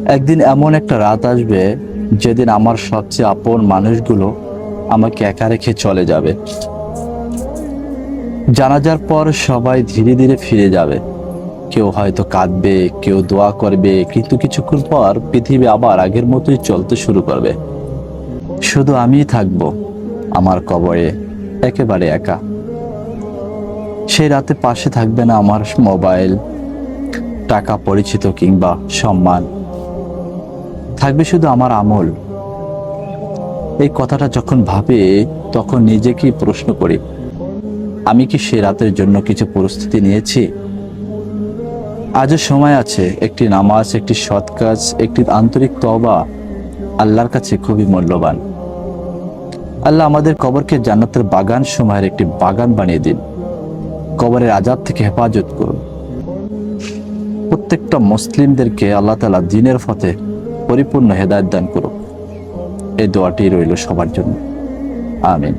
একদিন এমন একটা রাত আসবে যেদিন আমার সবচেয়ে আপন মানুষগুলো আমাকে একা রেখে চলে যাবে। জানাজার পর সবাই ধীরে ধীরে ফিরে যাবে। কেউ হয়তো কাঁদবে, কেউ দোয়া করবে, কিন্তু কিছুক্ষণ পর পৃথিবী আবার আগের মতোই চলতে শুরু করবে। শুধু আমিই থাকবো আমার কবরে, একেবারে একা। সেই রাতে পাশে থাকবে না আমার মোবাইল, টাকা, পরিচিত কিংবা সম্মান। থাকবে শুধু আমার আমল। এই কথাটা যখন ভাবে তখন নিজেকেই প্রশ্ন করি, আমি কি সে রাতের জন্য কিছু প্রস্তুতি নিয়েছি? আজও সময় আছে। একটি নামাজ, একটি সৎ কাজ, একটি আন্তরিক তওবা আল্লাহর কাছে খুবই মূল্যবান। আল্লাহ আমাদের কবরকে জান্নাতের বাগান সময়ের একটি বাগান বানিয়ে দিন। কবরের আযাব থেকে হেফাজত করুন। প্রত্যেকটা মুসলিমদেরকে আল্লাহ তাআলা দ্বীনের পথে পরিপূর্ণ হেদায়েত দান করুন। এই দোয়াটি রইল সবার জন্য। আমিন।